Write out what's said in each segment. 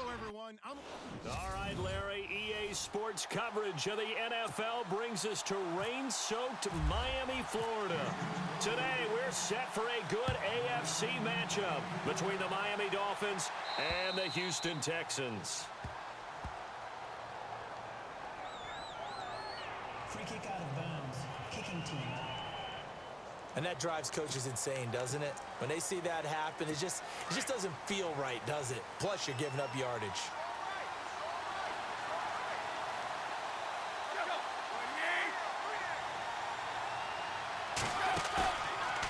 Hello, everyone. All right, Larry, EA Sports coverage of the NFL brings us to rain-soaked Miami, Florida. Today, we're set for a good AFC matchup between the Miami Dolphins and the Houston Texans. Free kick out of bounds. Kicking team. And that drives coaches insane, doesn't it? When they see that happen, it just doesn't feel right, does it? Plus, you're giving up yardage.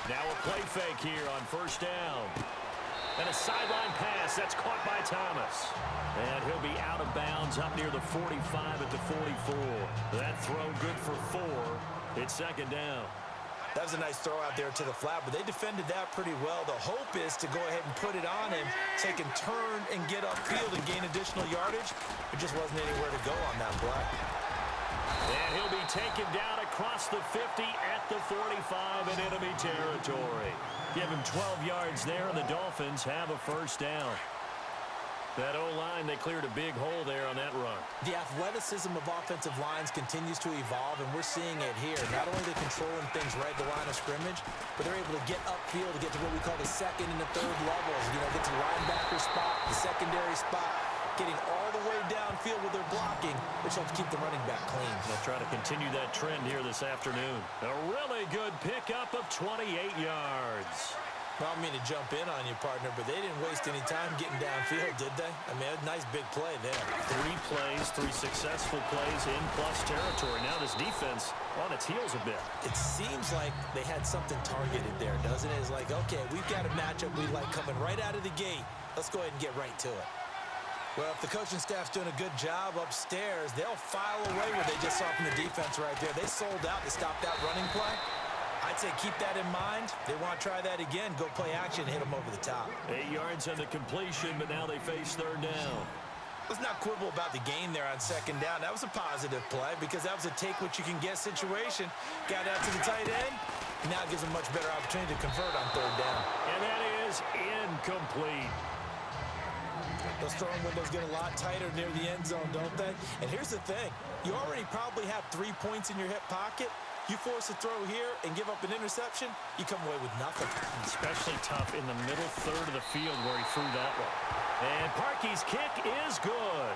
Now a play fake here on first down. And a sideline pass. That's caught by Thomas. And he'll be out of bounds up near the 45 at the 44. That throw good for 4. It's second down. That was a nice throw out there to the flat, but they defended that pretty well. The hope is to go ahead and put it on him so he can turn and get upfield and gain additional yardage. There just wasn't anywhere to go on that play. And he'll be taken down across the 50 at the 45 in enemy territory. Give him 12 yards there, and the Dolphins have a first down. That O-line, they cleared a big hole there on that run. The athleticism of offensive lines continues to evolve, and we're seeing it here. Not only are they controlling things right at the line of scrimmage, but they're able to get upfield to get to what we call the second and the third levels. You know, get to the linebacker spot, the secondary spot, getting all the way downfield with their blocking, which helps keep the running back clean. They'll try to continue that trend here this afternoon. A really good pickup of 28 yards. Well, I don't mean to jump in on you, partner, but they didn't waste any time getting downfield, did they? I mean, a nice big play there. 3 plays, 3 successful plays in plus territory. Now this defense on its heels a bit. It seems like they had something targeted there, doesn't it? It's like, okay, we've got a matchup we like coming right out of the gate. Let's go ahead and get right to it. Well, if the coaching staff's doing a good job upstairs, they'll file away what they just saw from the defense right there. They sold out to stop that running play. I'd say keep that in mind. They want to try that again. Go play action, hit them over the top. 8 yards on the completion, but now they face third down. Let's not quibble about the gain there on second down. That was a positive play because that was a take-what-you-can-get situation. Got out to the tight end. Now it gives them a much better opportunity to convert on third down. And that is incomplete. Those throwing windows get a lot tighter near the end zone, don't they? And here's the thing. You already probably have 3 points in your hip pocket. You force a throw here and give up an interception, you come away with nothing. Especially tough in the middle third of the field where he threw that one. And Parkey's kick is good.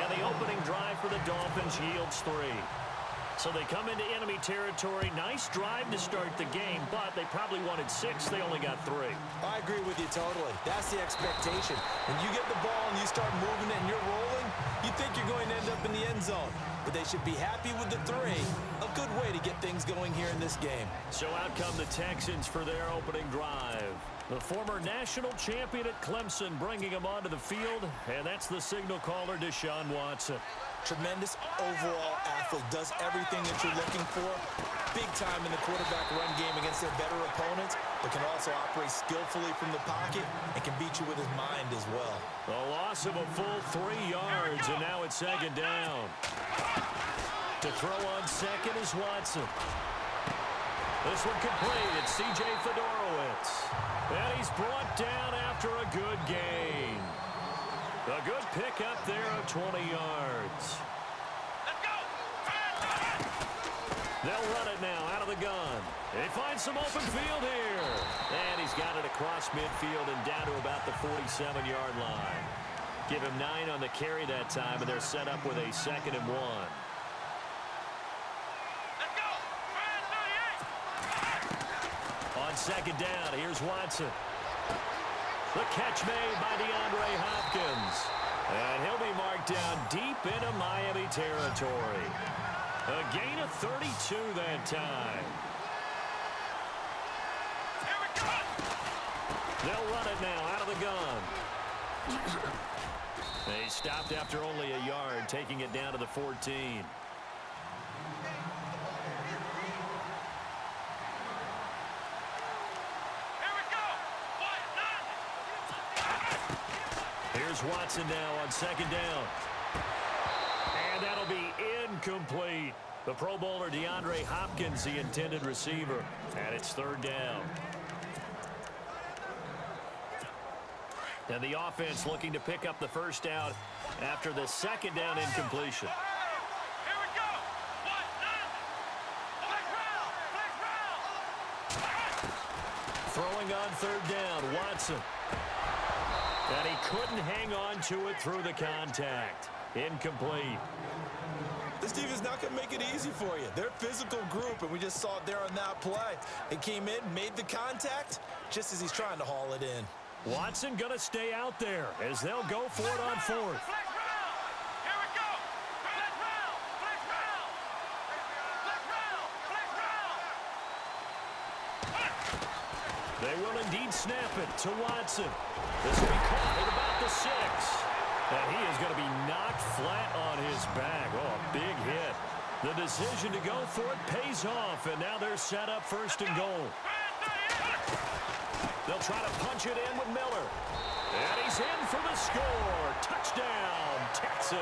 And the opening drive for the Dolphins yields 3. So they come into enemy territory. Nice drive to start the game, but they probably wanted 6. They only got 3. I agree with you totally. That's the expectation. When you get the ball and you start moving it and you're rolling, you think you're going to end up in the end zone. But they should be happy with the 3. A good way to get things going here in this game. So out come the Texans for their opening drive. The former national champion at Clemson bringing him onto the field, and that's the signal caller, Deshaun Watson. Tremendous overall athlete, does everything that you're looking for. Big time in the quarterback run game against their better opponents, but can also operate skillfully from the pocket and can beat you with his mind as well. A loss of a full 3 yards, and now it's second down. To throw on second is Watson. This one complete. It's C.J. Fedorowicz. And he's brought down after a good gain. A good pickup there of 20 yards. Let's go! They'll run it now out of the gun. They find some open field here. And he's got it across midfield and down to about the 47-yard line. Give him 9 on the carry that time, and they're set up with a 2nd and 1. On second down, here's Watson. The catch made by DeAndre Hopkins. And he'll be marked down deep into Miami territory. A gain of 32 that time. Here we go! They'll run it now out of the gun. They stopped after only a yard, taking it down to the 14. Here's Watson now on second down. And that'll be incomplete. The Pro Bowler DeAndre Hopkins, the intended receiver. And it's third down. And the offense looking to pick up the first down after the second down incompletion. Here we go. 1-9. Throwing on third down, Watson. And he couldn't hang on to it through the contact. Incomplete. This defense is not going to make it easy for you. They're a physical group, and we just saw it there on that play. It came in, made the contact, just as he's trying to haul it in. Watson going to stay out there as they'll go for it on fourth. Flex round. Here we go. Flex round. Flex round. Flex round. Flex round. They will indeed snap it to Watson. This will be caught at about the 6. And he is going to be knocked flat on his back. Oh, a big hit. The decision to go for it pays off, and now they're set up first and goal. They'll try to punch it in with Miller. And he's in for the score. Touchdown, Texans.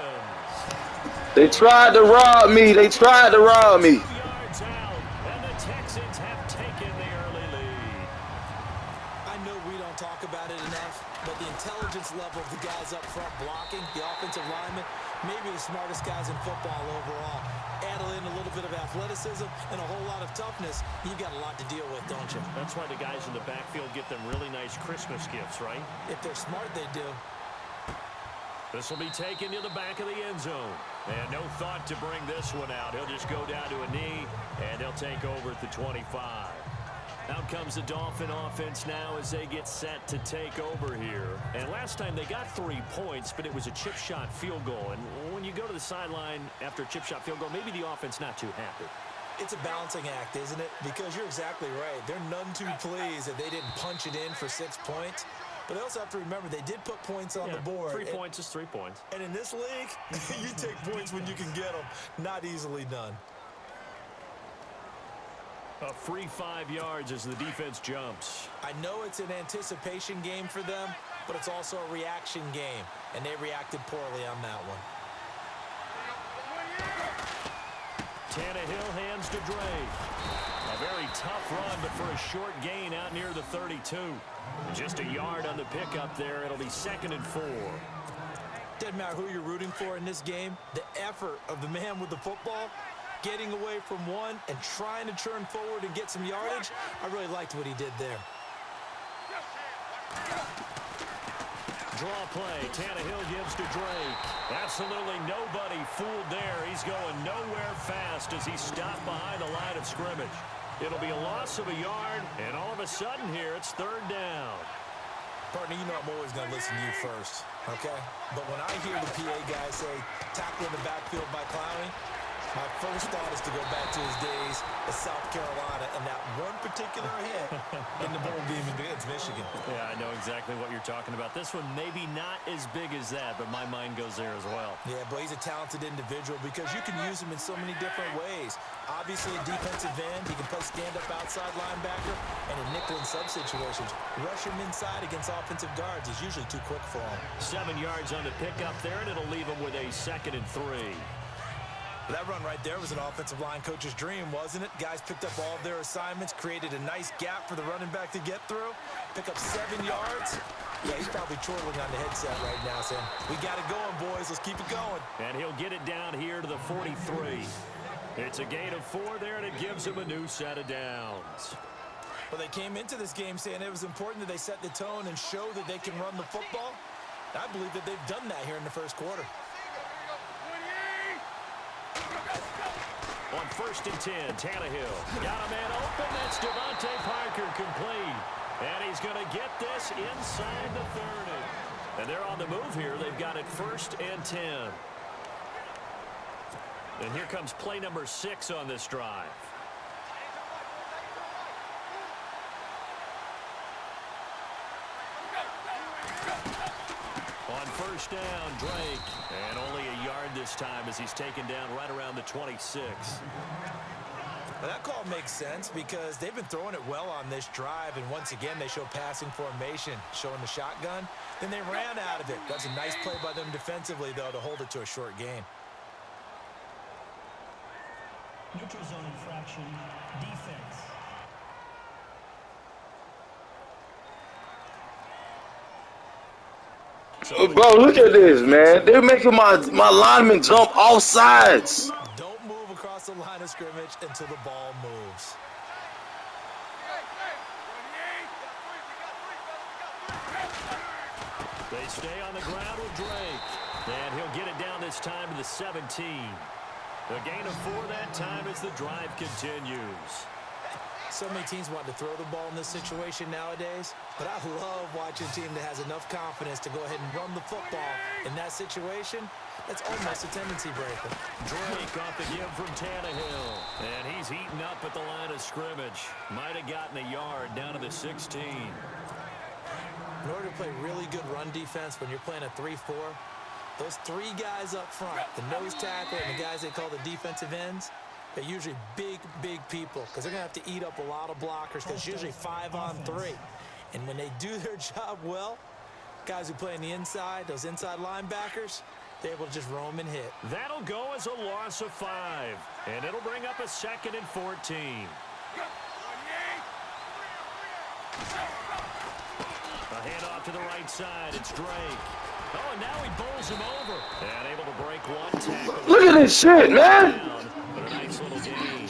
They tried to rob me. They tried to rob me. 2 yards out, and the Texans have taken the early lead. I know we don't talk about it enough, but the intelligence level of the guys up front blocking, the offensive linemen, maybe the smartest guys in football overall. Add in a little bit of athleticism and a whole lot of toughness, you've got a lot to deal with, don't you? That's why the guys in the backfield get them really nice Christmas gifts, right? If they're smart, they do. This will be taken to the back of the end zone. And no thought to bring this one out. He'll just go down to a knee, and they'll take over at the 25. Out comes the Dolphin offense now as they get set to take over here. And last time they got 3 points, but it was a chip shot field goal. And when you go to the sideline after a chip shot field goal, maybe the offense not too happy. It's a balancing act, isn't it? Because you're exactly right. They're none too pleased that they didn't punch it in for 6 points. But they also have to remember they did put points on the board. 3 points is 3 points. And in this league, you take points when you can get them. Not easily done. A free 5 yards as the defense jumps. I know it's an anticipation game for them, but it's also a reaction game. And they reacted poorly on that one. Tannehill hands to Drake. A very tough run, but for a short gain out near the 32. Just a yard on the pickup there. It'll be 2nd and 4. Doesn't matter who you're rooting for in this game. The effort of the man with the football, getting away from one and trying to turn forward and get some yardage, I really liked what he did there. Draw play. Tannehill gives to Drake. Absolutely nobody fooled there. He's going nowhere fast as he's stopped behind the line of scrimmage. It'll be a loss of a yard, and all of a sudden here, it's 3rd down. Partner, you know I'm always going to listen to you first, okay? But when I hear the PA guy say, tackle in the backfield by Clowney, my first thought is to go back to his days at South Carolina and that one particular hit in the bowl game against Michigan. Yeah, I know exactly what you're talking about. This one maybe not as big as that, but my mind goes there as well. Yeah, but he's a talented individual because you can use him in so many different ways. Obviously, a defensive end, he can play stand-up outside linebacker, and in nickel and sub situations, rush him inside against offensive guards. He's usually too quick for him. 7 yards on the pickup there, and it'll leave him with a 2nd and 3. That run right there was an offensive line coach's dream, wasn't it? Guys picked up all of their assignments, created a nice gap for the running back to get through, pick up 7 yards. Yeah, he's probably chortling on the headset right now, saying, we got it going, boys. Let's keep it going. And he'll get it down here to the 43. It's a gain of 4 there, and it gives him a new set of downs. Well, they came into this game saying it was important that they set the tone and show that they can run the football. I believe that they've done that here in the first quarter. On 1st and 10, Tannehill got a man open. That's Devontae Parker complete. And he's going to get this inside the 30. And they're on the move here. They've got it 1st and 10. And here comes play number 6 on this drive. On 1st down, Drake. And only a yard this time as he's taken down right around the 26. Well, that call makes sense because they've been throwing it well on this drive, and once again they show passing formation, showing the shotgun. Then they ran out of it. That's a nice play by them defensively, though, to hold it to a short gain. Neutral zone infraction, defense. So Bro, look at this, man. They're making my lineman jump off sides. Don't move across the line of scrimmage until the ball moves. they stay on the ground with Drake. And he'll get it down this time to the 17. A gain of 4 that time as the drive continues. So many teams want to throw the ball in this situation nowadays, but I love watching a team that has enough confidence to go ahead and run the football in that situation. That's almost a tendency breaker. Drake off the give from Tannehill. And he's heating up at the line of scrimmage. Might have gotten a yard down to the 16. In order to play really good run defense when you're playing a 3-4, those 3 guys up front, the nose tackle and the guys they call the defensive ends, they're usually big, big people because they're going to have to eat up a lot of blockers because it's usually 5-on-3. And when they do their job well, guys who play on the inside, those inside linebackers, they're able to just roam and hit. That'll go as a loss of 5. And it'll bring up a 2nd and 14. A handoff to the right side. It's Drake. Oh, and now he bowls him over. And able to break 1 tackle. Look at this shit, man. But a nice little gain.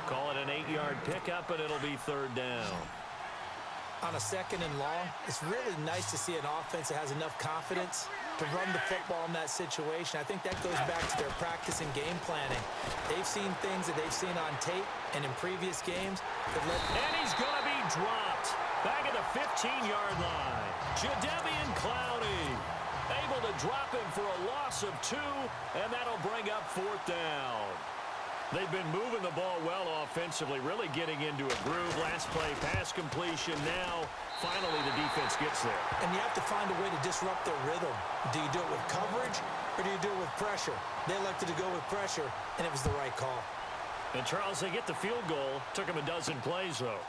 Call it an 8-yard pickup, and it'll be 3rd down. On a 2nd and long, it's really nice to see an offense that has enough confidence to run the football in that situation. I think that goes back to their practice and game planning. They've seen things that they've seen on tape and in previous games. And he's going to be dropped. Back at the 15-yard line. Jadeveon Clowney able to drop him for a loss of 2, and that'll bring up 4th down. They've been moving the ball well offensively, really getting into a groove. Last play, pass completion. Now, finally, the defense gets there. And you have to find a way to disrupt their rhythm. Do you do it with coverage, or do you do it with pressure? They elected to go with pressure, and it was the right call. And, Charles, they get the field goal. Took them a dozen plays, though.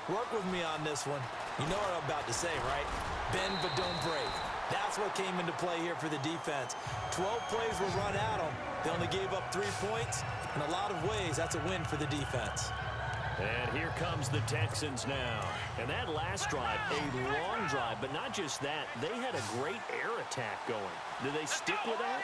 Work with me on this one. You know what I'm about to say, right? Bend but don't break. That's what came into play here for the defense. 12 plays were run at them. They only gave up 3 points. In a lot of ways, that's a win for the defense. And here comes the Texans now. And that last drive, a long drive, but not just that. They had a great air attack going. Do they stick with that?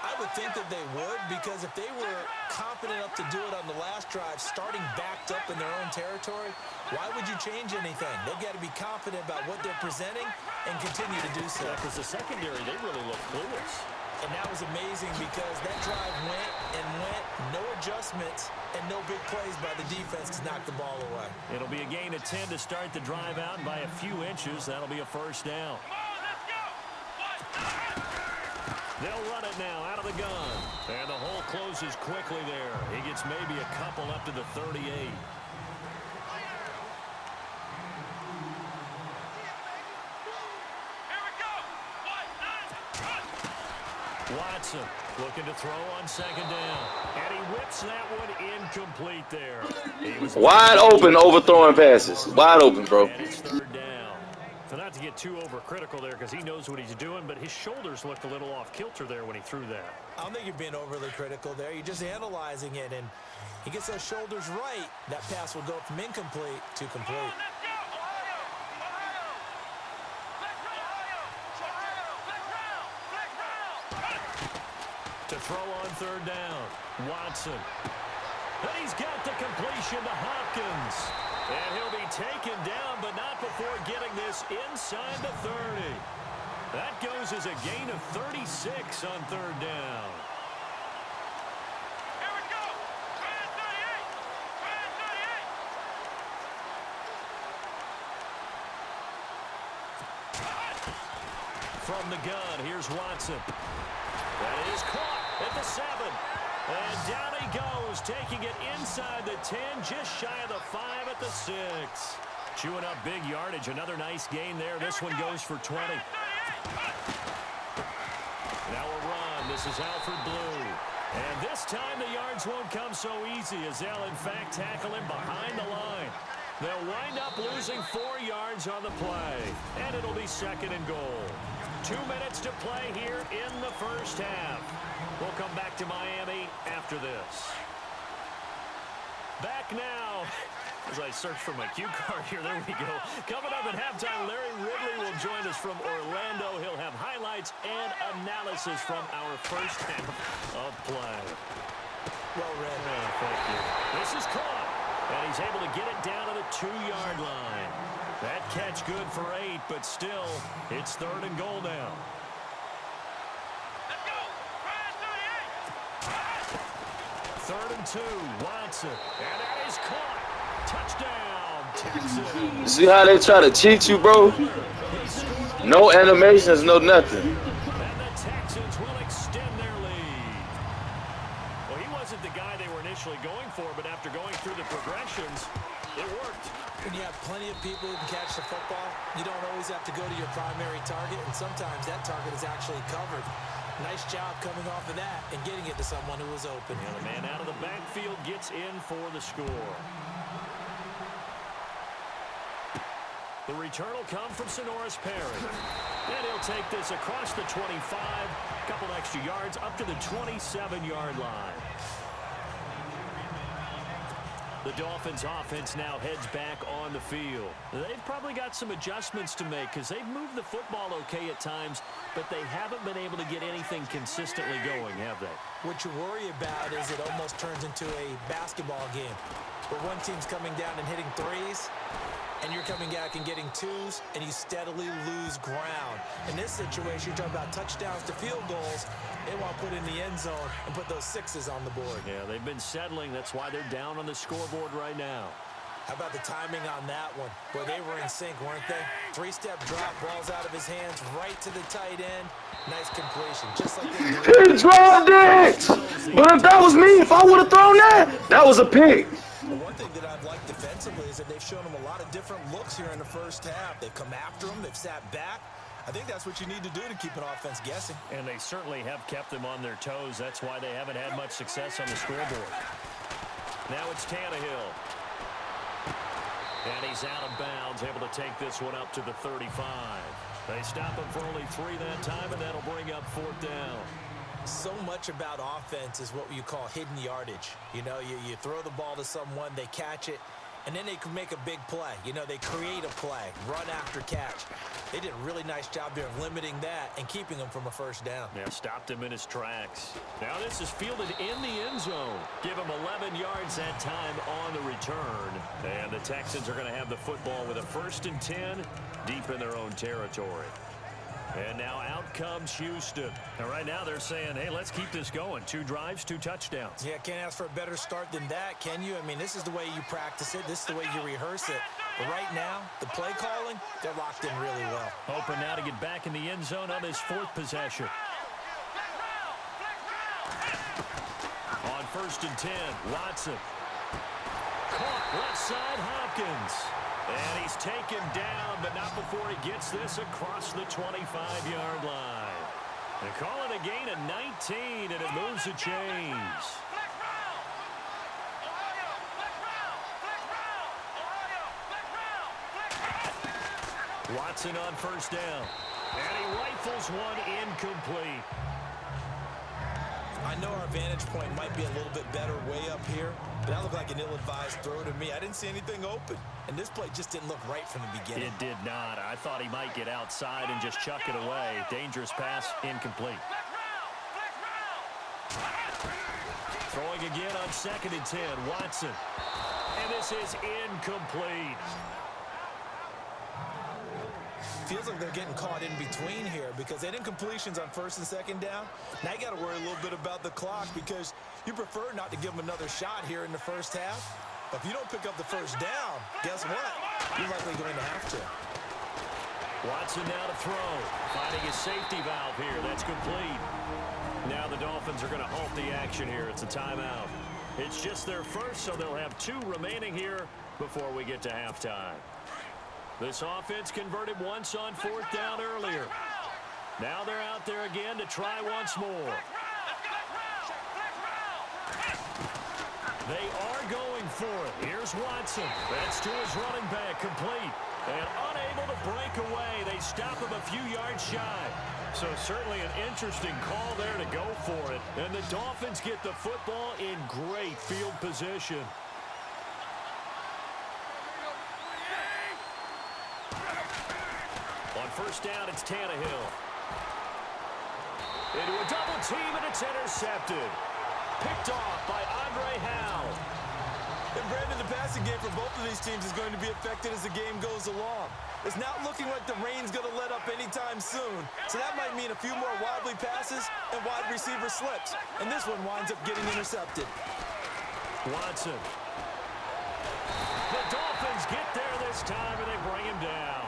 I would think that they would, because if they were confident enough to do it on the last drive, starting backed up in their own territory, why would you change anything? They've got to be confident about what they're presenting and continue to do so. Because the secondary, they really look clueless. And that was amazing because that drive went and went, no adjustments, and no big plays by the defense to knock the ball away. It'll be a gain of 10 to start the drive out, and by a few inches, that'll be a 1st down. They'll run it now out of the gun. And the hole closes quickly there. He gets maybe a couple up to the 38. Watson looking to throw on 2nd down. And he whips that one incomplete there. He was Wide open, overthrowing passes. Wide open, bro. And it's 3rd down. So not to get too overcritical there because he knows what he's doing, but his shoulders looked a little off kilter there when he threw that. I don't think you're being overly critical there. You're just analyzing it, and he gets those shoulders right. That pass will go from incomplete to complete. To throw on 3rd down, Watson. And he's got the completion to Hopkins. And he'll be taken down, but not before getting this inside the 30. That goes as a gain of 36 on 3rd down. Here we go. Try it 38. Try it 38. From the gun, here's Watson. That is caught at the 7. And down he goes, taking it inside the 10, just shy of the 5 at the 6. Chewing up big yardage. Another nice gain there. This one goes for 20. Now a run. This is Alfred Blue. And this time the yards won't come so easy as they'll, in fact, tackle him behind the line. They'll wind up losing 4 yards on the play. And it'll be 2nd and goal. 2 minutes to play here in the 1st half. We'll come back to Miami after this. Back now. As I search for my cue card here, there we go. Coming up at halftime, Larry Ridley will join us from Orlando. He'll have highlights highlights and analysis from our first half of play. Well read. Oh, thank you. This is caught, and he's able to get it down to the 2-yard line. That catch good for 8, but still, it's 3rd and goal now. Let's go. Try 3rd and 2, Watson, and that is caught. Touchdown, Texans. See how they try to cheat you, bro? No animations, no nothing. And the Texans will extend their lead. Well, he wasn't the guy they were initially going for, but after going through the progressions, it worked. When you have plenty of people who can catch the football, you don't always have to go to your primary target, and sometimes that target is actually covered. Nice job coming off of that and getting it to someone who was open. And the man out of the backfield gets in for the score. The return will come from Sonoris Perry. And he'll take this across the 25, a couple extra yards up to the 27-yard line. The Dolphins offense now heads back on the field. They've probably got some adjustments to make because they've moved the football okay at times, but they haven't been able to get anything consistently going, have they? What you worry about is it almost turns into a basketball game where one team's coming down and hitting threes, and you're coming back and getting twos, and you steadily lose ground. In this situation, you're talking about touchdowns to field goals. They want to put in the end zone and put those 6s on the board. Yeah, they've been settling. That's why they're down on the scoreboard right now. How about the timing on that one? Where they were in sync, weren't they? 3-step drop, ball's out of his hands, right to the tight end. Nice completion, just like they did. He dropped it! But if that was me, if I would have thrown that, that was a pick. The one thing that I've liked defensively is that they've shown them a lot of different looks here in the first half. They've come after them, they've sat back. I think that's what you need to do to keep an offense guessing. And they certainly have kept them on their toes. That's why they haven't had much success on the scoreboard. Now it's Tannehill. And he's out of bounds, able to take this one up to the 35. They stop him for only 3 that time, and that'll bring up 4th down. So much about offense is what you call hidden yardage. You know, you throw the ball to someone, they catch it, and then they can make a big play. You know, they create a play, run after catch. They did a really nice job there of limiting that and keeping him from a first down. Yeah, stopped him in his tracks. Now this is fielded in the end zone. Give him 11 yards that time on the return. And the Texans are going to have the football with a 1st and 10 deep in their own territory. And now out comes Houston. And right now they're saying, hey, let's keep this going. 2 drives, 2 touchdowns. Yeah, can't ask for a better start than that, can you? I mean, this is the way you practice it. This is the way you rehearse it. But right now, the play calling, they're locked in really well. Hoping now to get back in the end zone on this 4th possession. On 1st and 10, Watson. Caught left side, Hopkins. And he's taken down, but not before he gets this across the 25-yard line. They call it a gain of 19, and it moves the chains. Watson on 1st down. And he rifles one incomplete. I know our vantage point might be a little bit better way up here, but that looked like an ill-advised throw to me. I didn't see anything open, and this play just didn't look right from the beginning. It did not. I thought he might get outside and just chuck it away. Dangerous pass, incomplete. Throwing again on 2nd and 10, Watson. And this is incomplete. Feels like they're getting caught in between here because they did incompletions on 1st and 2nd down. Now you got to worry a little bit about the clock because you prefer not to give them another shot here in the first half. But if you don't pick up the 1st down, guess what? You're likely going to have to. Watson now to throw. Finding his safety valve here. That's complete. Now the Dolphins are going to halt the action here. It's a timeout. It's just their first, so they'll have 2 remaining here before we get to halftime. This offense converted once on 4th down earlier. Now they're out there again to try once more. They are going for it. Here's Watson. That's to his running back, complete. And unable to break away. They stop him a few yards shy. So certainly an interesting call there to go for it. And the Dolphins get the football in great field position. On 1st down, it's Tannehill. Into a double team, and it's intercepted. Picked off by Andre Howe. And Brandon, the passing game for both of these teams is going to be affected as the game goes along. It's not looking like the rain's going to let up anytime soon. So that might mean a few more wobbly passes and wide receiver slips. And this one winds up getting intercepted. Watson. The Dolphins get there this time, and they bring him down.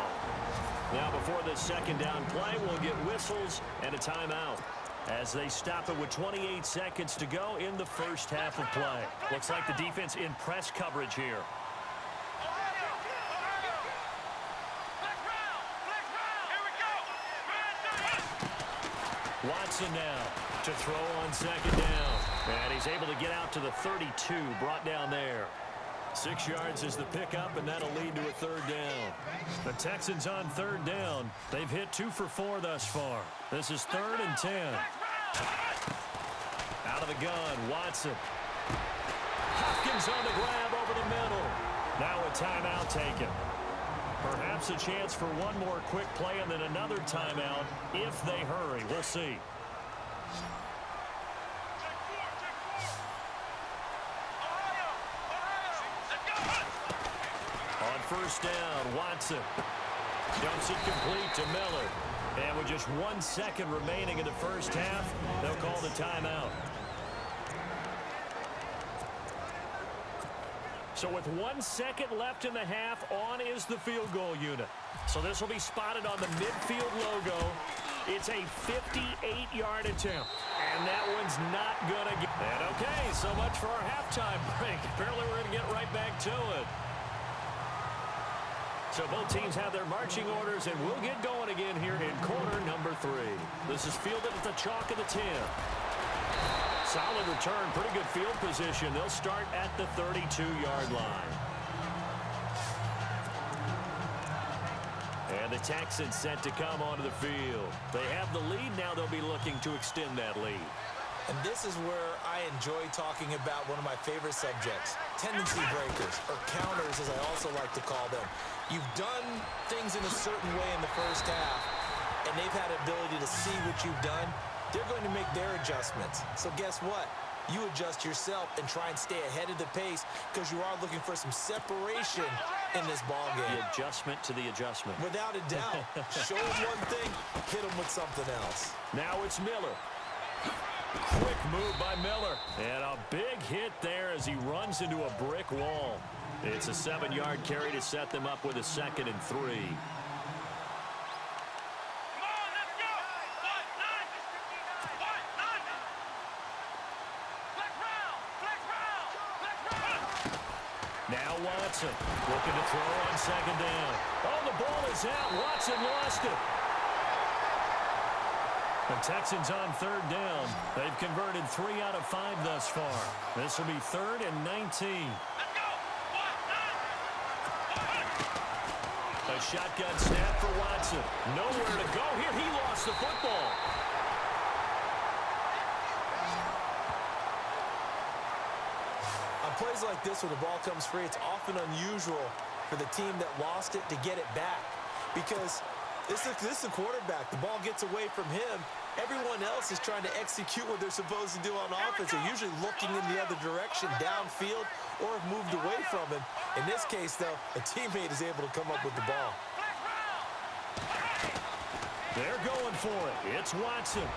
Now, before this second down play, we'll get whistles and a timeout as they stop it with 28 seconds to go in the first half of play. Looks like the defense in press coverage here. Watson now to throw on second down. And he's able to get out to the 32, brought down there. 6 yards is the pickup, and that'll lead to a third down. The Texans on third down. They've hit 2 for 4 thus far. This is 3rd and 10. Out of the gun, Watson. Hopkins on the grab over the middle. Now a timeout taken. Perhaps a chance for one more quick play and then another timeout if they hurry. We'll see. On first down, Watson dumps it complete to Miller. And with just 1 second remaining in the first half, they'll call the timeout. So with 1 second left in the half, on is the field goal unit. So this will be spotted on the midfield logo. It's a 58-yard attempt. And that one's not going to get... And okay, so much for our halftime break. Apparently we're going to get right back to it. So both teams have their marching orders, and we'll get going again here in quarter number 3. This is fielded at the chalk of the 10. Solid return, pretty good field position. They'll start at the 32-yard line. And the Texans set to come onto the field. They have the lead. Now they'll be looking to extend that lead. And this is where I enjoy talking about one of my favorite subjects, tendency breakers, or counters as I also like to call them. You've done things in a certain way in the first half, and they've had the ability to see what you've done. They're going to make their adjustments. So guess what? You adjust yourself and try and stay ahead of the pace because you are looking for some separation in this ball game. The adjustment to the adjustment. Without a doubt. Show them one thing, hit them with something else. Now it's Miller. Quick move by Miller. And a big hit there as he runs into a brick wall. It's a 7-yard carry to set them up with a 2nd and 3. Now Watson looking to throw on second down. Oh, the ball is out. Watson lost it. The Texans on third down. They've converted 3 out of 5 thus far. This will be 3rd and 19. A shotgun snap for Watson. Nowhere to go here. He lost the football. On plays like this where the ball comes free, it's often unusual for the team that lost it to get it back. Because this is a quarterback. The ball gets away from him. Everyone else is trying to execute what they're supposed to do on offense. They're usually looking in the other direction, downfield, or have moved away from him. In this case, though, a teammate is able to come up with the ball. They're going for it. It's Watson.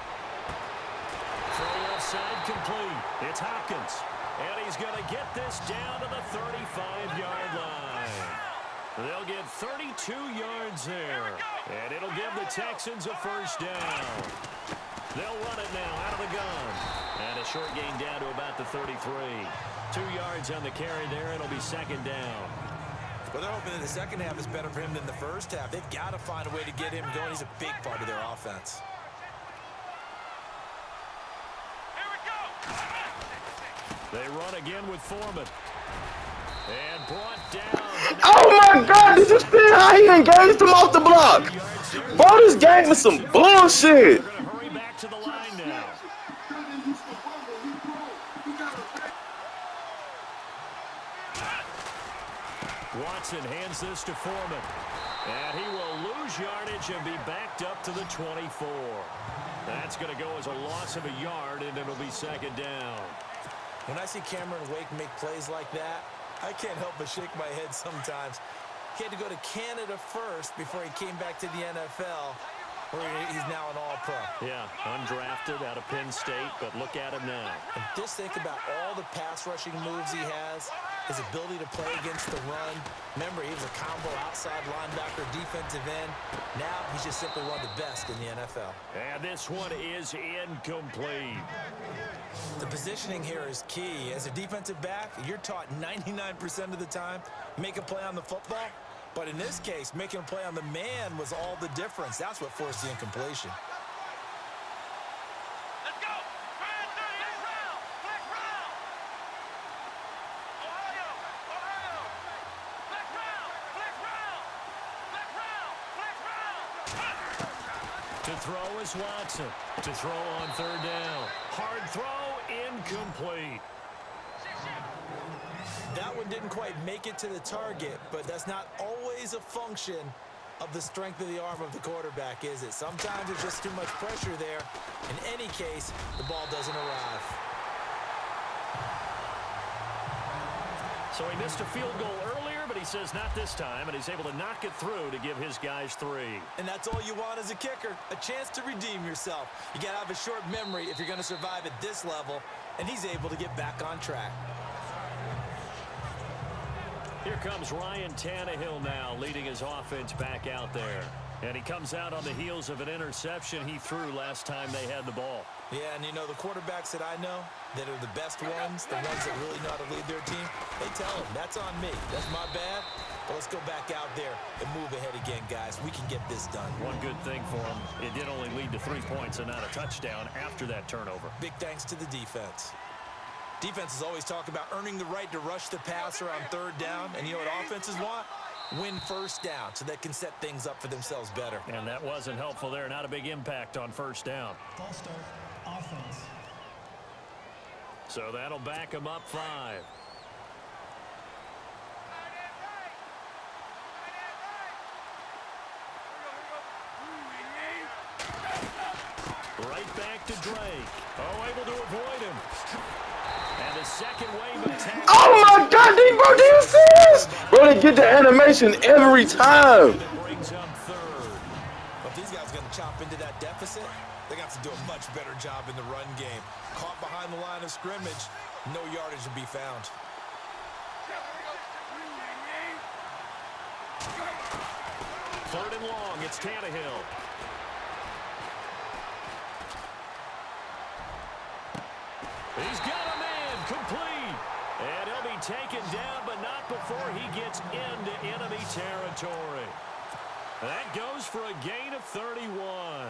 Throw left side complete. It's Hopkins. And he's going to get this down to the 35-yard line. They'll get 32 yards there. And it'll give the Texans a first down. They'll run it now out of the gun. And a short gain down to about the 33. 2 yards on the carry there. It'll be second down. Well, they're hoping that the second half is better for him than the first half. They've got to find a way to get him going. He's a big part of their offense. They run again with Foreman. And brought down. Oh my God, did you see how he engaged him off the block? Bro, this game is some bullshit. They're going to hurry back to the line now. Watson hands this to Foreman. And he will lose yardage and be backed up to the 24. That's going to go as a loss of a yard, and it'll be second down. When I see Cameron Wake make plays like that, I can't help but shake my head sometimes. He had to go to Canada first before he came back to the NFL, where he's now an all-pro. Yeah, undrafted out of Penn State, but look at him now. And just think about all the pass rushing moves he has, his ability to play against the run. Remember, he was a combo outside linebacker, defensive end. Now he's just simply one of the best in the NFL. And this one is incomplete. The positioning here is key. As a defensive back, you're taught 99% of the time, make a play on the football. But in this case, making a play on the man was all the difference. That's what forced the incompletion. Let's go. Flag round. Flag round. Ohio. Ohio. Flag round. Flag round. Flag round. Flag round. To throw is Watson. To throw on third down. Hard throw, incomplete. That one didn't quite make it to the target, but that's not always a function of the strength of the arm of the quarterback, is it? Sometimes there's just too much pressure there. In any case, the ball doesn't arrive. So he missed a field goal earlier, but he says not this time, and he's able to knock it through to give his guys 3. And that's all you want as a kicker, a chance to redeem yourself. You got to have a short memory if you're going to survive at this level, and he's able to get back on track. Here comes Ryan Tannehill now, leading his offense back out there. And he comes out on the heels of an interception he threw last time they had the ball. Yeah, and you know, the quarterbacks that I know that are the best ones, the ones that really know how to lead their team, they tell them, that's on me. That's my bad. But let's go back out there and move ahead again, guys. We can get this done. One good thing for him, it did only lead to 3 points and not a touchdown after that turnover. Big thanks to the defense. Defenses always talk about earning the right to rush the passer on third down. And you know what offenses want? Win first down so they can set things up for themselves better. And that wasn't helpful there. Not a big impact on first down. Ball start, offense. So that'll back him up 5. Right back to Drake. Oh, able to avoid him. And the second wave of tackle. Oh my God, bro, do you see this? Bro, they get the animation every time. Brings up third. But if these guys are going to chop into that deficit, they're going to have to do a much better job in the run game. Caught behind the line of scrimmage, no yardage to be found. Third and long, it's Tannehill. He's got a man, complete. And he'll be taken down, but not before he gets into enemy territory. That goes for a gain of 31.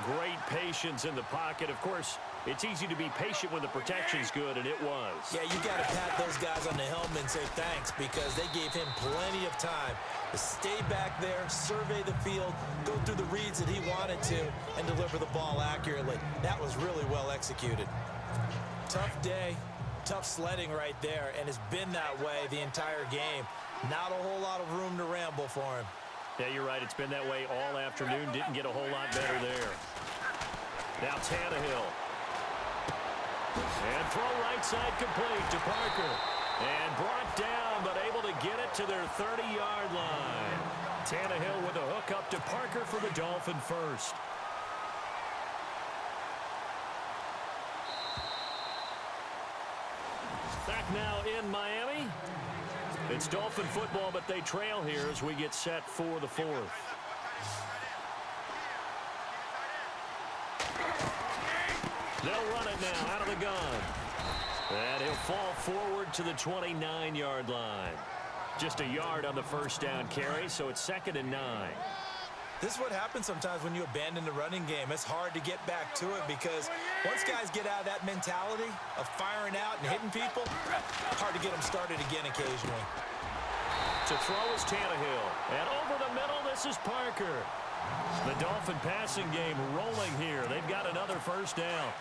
Great patience in the pocket. Of course, it's easy to be patient when the protection's good, and it was. Yeah, you got to pat those guys on the helmet and say thanks because they gave him plenty of time to stay back there, survey the field, go through the reads that he wanted to, and deliver the ball accurately. That was really well executed. Tough day, tough sledding right there, and it's been that way the entire game. Not a whole lot of room to ramble for him. Yeah, you're right. It's been that way all afternoon. Didn't get a whole lot better there. Now Tannehill. And throw right side complete to Parker. And brought down, but able to get it to their 30-yard line. Tannehill with a hook up to Parker for the Dolphin first. Back now in Miami. It's Dolphin football, but they trail here as we get set for the 4th. They'll run it now out of the gun. And he'll fall forward to the 29-yard line. Just a yard on the first down carry, so it's 2nd and 9. This is what happens sometimes when you abandon the running game. It's hard to get back to it because once guys get out of that mentality of firing out and hitting people, hard to get them started again occasionally. To throw is Tannehill. And over the middle, this is Parker. The Dolphin passing game rolling here. They've got another first down.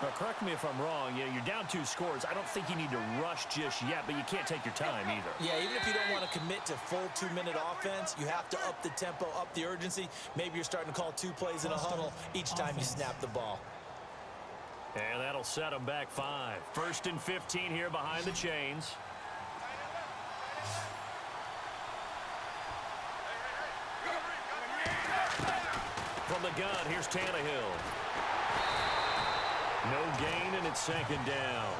Now, correct me if I'm wrong. Yeah, you're down 2 scores. I don't think you need to rush just yet, but you can't take your time either. Yeah, even if you don't want to commit to full 2-minute offense, you have to up the tempo, up the urgency. Maybe you're starting to call 2 plays in a huddle each time you snap the ball. And that'll set them back 5. 1st and 15 here behind the chains. From the gun, here's Tannehill. No gain, and it's 2nd down.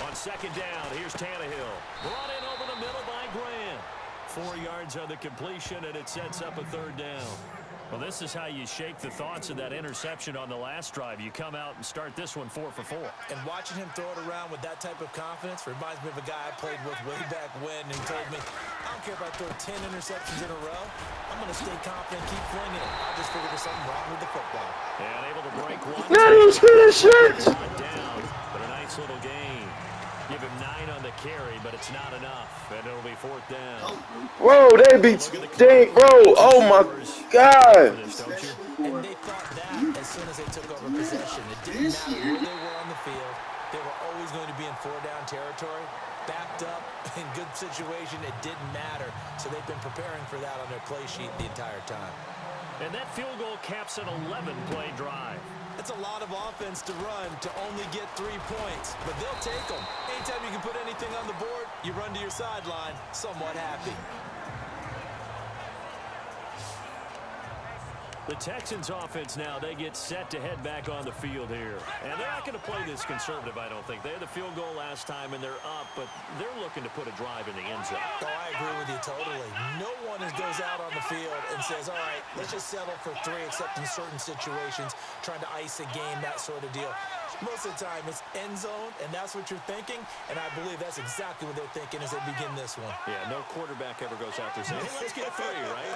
On 2nd down, here's Tannehill. Brought in over the middle by Grant. 4 yards on the completion, and it sets up a 3rd down. Well, this is how you shake the thoughts of that interception on the last drive. You come out and start this one 4 for 4. And watching him throw it around with that type of confidence reminds me of a guy I played with way back when who told me, I don't care if I throw 10 interceptions in a row. I'm going to stay confident, keep flinging it. I just figured there's something wrong with the football. And able to break one. Let's finish it! Down, but a nice little gain. Give him 9 on the carry, but it's not enough, and it'll be 4th down. Whoa, they be dang, bro. Oh my God. And they thought that as soon as they took over possession. It didn't matter where they were on the field. They were always going to be in 4-down territory. Backed up, in good situation, it didn't matter. So they've been preparing for that on their play sheet the entire time. And that field goal caps an 11-play drive. That's a lot of offense to run to only get 3 points, but they'll take them. Anytime you can put anything on the board, you run to your sideline somewhat happy. The Texans offense now, they get set to head back on the field here. And they're not going to play this conservative, I don't think. They had the field goal last time, and they're up, but they're looking to put a drive in the end zone. Oh, I agree with you totally. No one goes out on the field and says, all right, let's just settle for 3, except in certain situations, trying to ice a game, that sort of deal. Most of the time, it's end zone, and that's what you're thinking, and I believe that's exactly what they're thinking as they begin this one. Yeah, no quarterback ever goes out there saying, hey, let's get 3, right?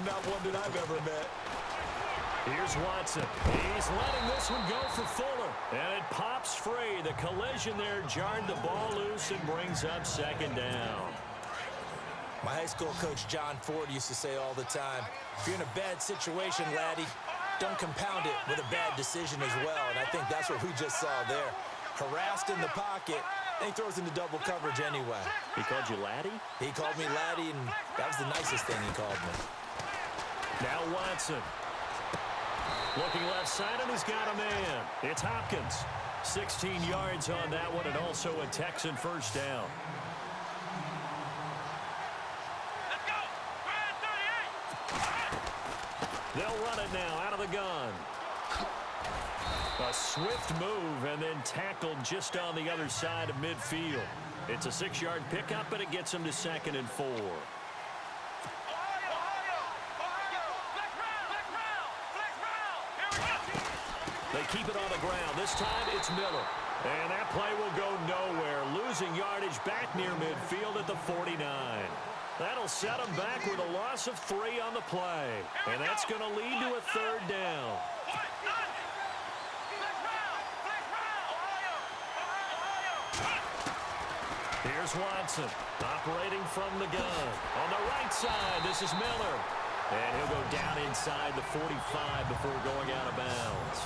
Not one that I've ever met. Here's Watson. He's letting this one go for Fuller. And it pops free. The collision there jarred the ball loose and brings up 2nd down. My high school coach, John Ford, used to say all the time, if you're in a bad situation, laddie, don't compound it with a bad decision as well. And I think that's what we just saw there. Harassed in the pocket, and he throws into double coverage anyway. He called you laddie? He called me laddie, and that was the nicest thing he called me. Now Watson. Looking left side, and he's got a man. It's Hopkins. 16 yards on that one, and also a Texan 1st down. Let's go. Grand 38. They'll run it now out of the gun. A swift move and then tackled just on the other side of midfield. It's a 6-yard pickup, and it gets him to 2nd and 4. They keep it on the ground. This time it's Miller. And that play will go nowhere. Losing yardage back near midfield at the 49. That'll set them back with a loss of 3 on the play. And that's going to lead to a 3rd down. Here's Watson operating from the gun. On the right side, this is Miller. And he'll go down inside the 45 before going out of bounds.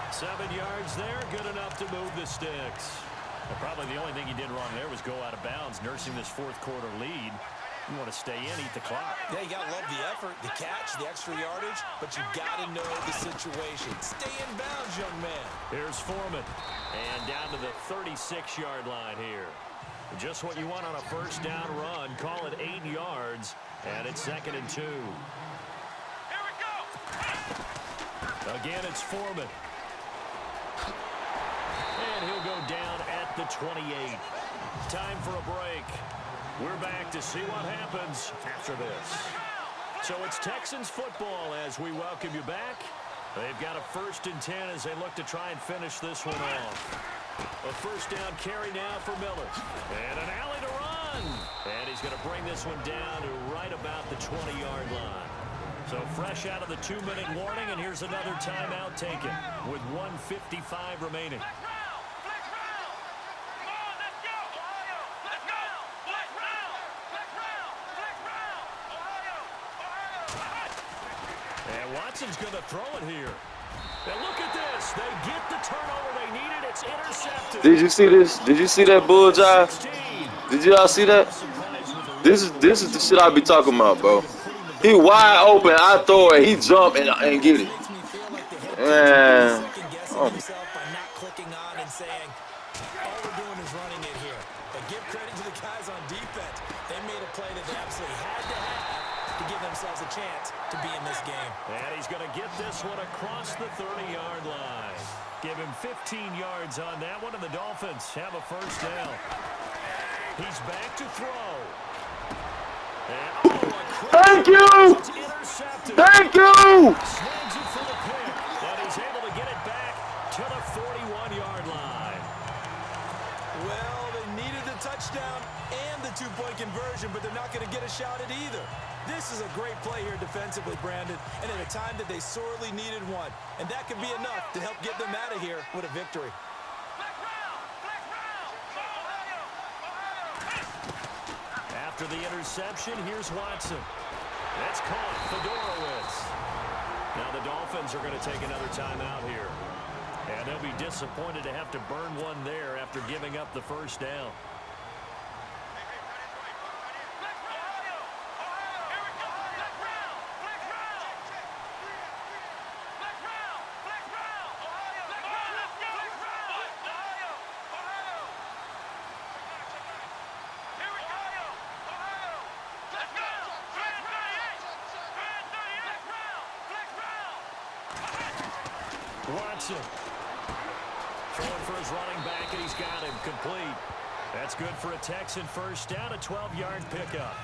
7 yards there, good enough to move the sticks. Well, probably the only thing he did wrong there was go out of bounds, nursing this 4th quarter lead. You want to stay in, eat the clock. Yeah, you got to love the effort, the catch, the extra yardage, but you got to know the situation. Stay in bounds, young man. Here's Foreman. And down to the 36-yard line here. Just what you want on a 1st down run. Call it 8 yards, and it's 2nd and 2. Here we go. Again, it's Foreman. And he'll go down at the 28. Time for a break. We're back to see what happens after this. So it's Texans football as we welcome you back. They've got a 1st and 10 as they look to try and finish this one off. A 1st down carry now for Miller. And an alley to run. And he's going to bring this one down to right about the 20-yard line. So fresh out of the 2-minute warning, and here's another timeout taken with 1:55 remaining. And Watson's going to throw it here. And look at this. They get the turnover they needed. It's intercepted. Did you see this? Did you see that bull jive? 16. Did y'all see that? This is the shit I be talking about, bro. He wide open, I throw it, he jump and get it. Makes me feel like the head coach Man, second guessing himself by not clicking on and saying, all we're doing is running it here. But give credit to the guys on defense. They made a play that they absolutely had to have to give themselves a chance to be in this game. And he's going to get this one across the 30-yard line. Give him 15 yards on that one, and the Dolphins have a first down. He's back to throw. And, thank you! Thank you! Snags it for the pick, and he's able to get it back to the 41-yard line. Well, they needed the touchdown and the two-point conversion, but they're not going to get a shot at either. This is a great play here defensively, Brandon, and at a time that they sorely needed one. And that could be enough to help get them out of here with a victory. After the interception, here's Watson. That's caught. Fedorowicz. Now the Dolphins are going to take another timeout here. And they'll be disappointed to have to burn one there after giving up the first down. Watson throwing for his running back, and he's got him complete. That's good for a Texan first down, a 12-yard pickup.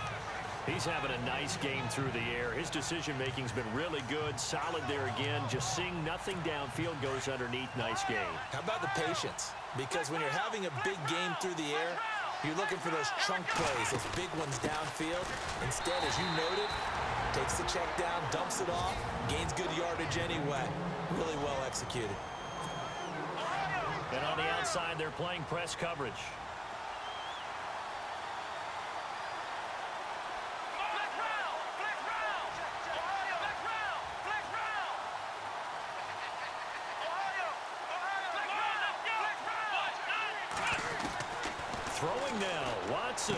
He's having a nice game through the air. His decision-making's been really good, solid there again. Just seeing nothing downfield, goes underneath. Nice game. How about the patience? Because when you're having a big game through the air, you're looking for those chunk plays, those big ones downfield. Instead, as you noted, takes the check down, dumps it off, gains good yardage anyway. Really well executed. And on the outside, they're playing press coverage. Throwing now, Watson.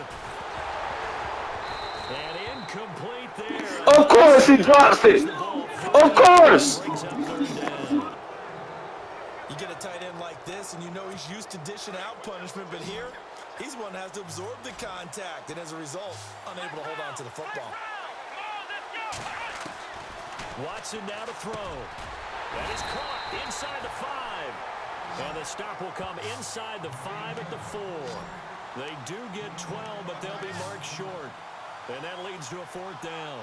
And incomplete there. Of course he drops it. Of course. You get a tight end like this, and you know he's used to dishing out punishment, but here, he's one that has to absorb the contact, and as a result, unable to hold on to the football. Watson now to throw. That is caught inside the 5. And the stop will come inside the 5 at the 4. They do get 12, but they'll be marked short. And that leads to a 4th down.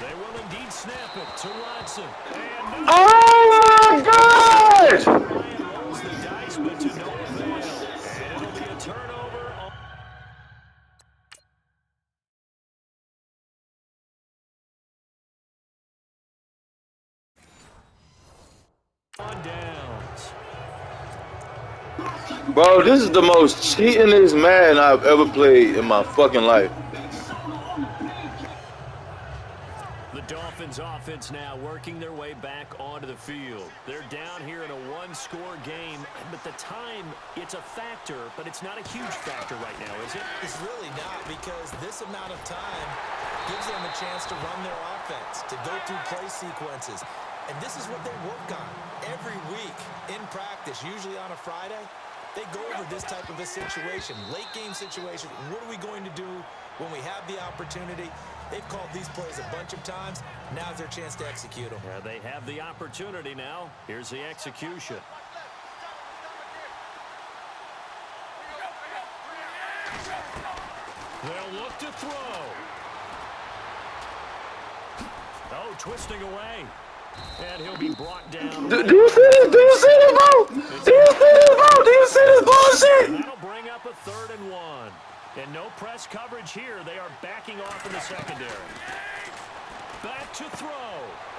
They will indeed snap it to Watson. And Oh my God! Ryan rolls the dice, but to no avail. And it'll be a turnover on downs. Bro, this is the most cheatingest man I've ever played in my fucking life. The Dolphins offense now working their way back onto the field. They're down here in a one-score game, but the time, it's a factor, but it's not a huge factor right now, is it? It's really not, because this amount of time gives them a chance to run their offense, to go through play sequences. And this is what they work on every week in practice, usually on a Friday. They go over this type of a situation, late game situation. What are we going to do when we have the opportunity? They've called these plays a bunch of times. Now's their chance to execute them. Yeah, they have the opportunity now. Here's the execution. They'll look to throw. Oh, twisting away. And he'll be brought down. Do you see this? Do you see this, bro? Do you see this, bro? Do you see this bullshit? That'll bring up a 3rd and 1. And no press coverage here. They are backing off in the secondary. Back to throw.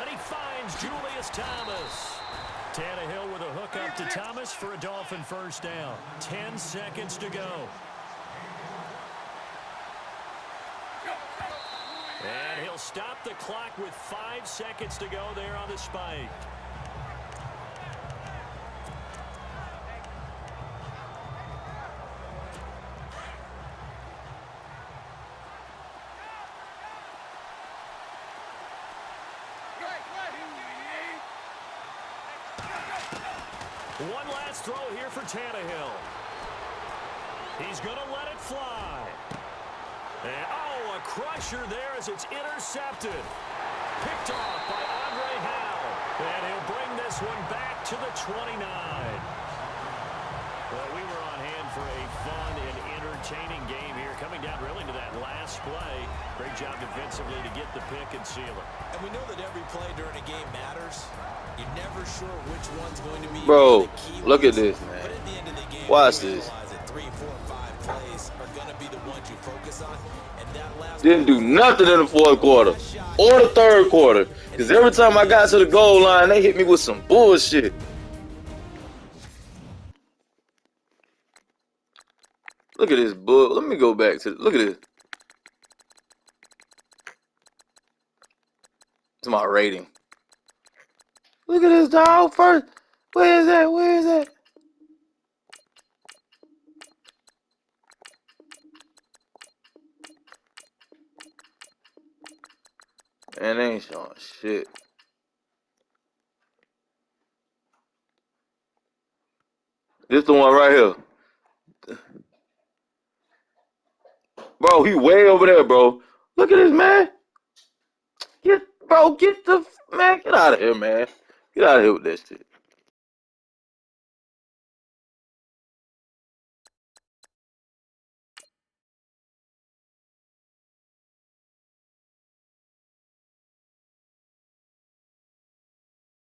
And he finds Julius Thomas. Tannehill with a hook up to Thomas for a Dolphin first down. 10 seconds to go. They'll stop the clock with 5 seconds to go there on the spike. One last throw here for Tannehill. He's going to let it fly. And, oh, a crusher there as it's intercepted. Picked off by Andre Howe. And he'll bring this one back to the 29. Well, we were on hand for a fun and entertaining game here, coming down really to that last play. Great job defensively to get the pick and seal it. And we know that every play during a game matters. You're never sure which one's going to be. Bro, look at this, man. But at the end of the game, Watch this. that 3, 4, 5 plays are going to be the ones you focus on. And that last Didn't do nothing in the fourth quarter or the third quarter. Because every time I got to the goal line, they hit me with some bullshit. Look at this bull. Let me go back to look at this. It's my rating. Look at this dog first. Where is that? Where is that? And they ain't showing shit. This the one right here. Bro, he way over there, bro. Look at this, man. Get out of here, man. Get out of here with that shit.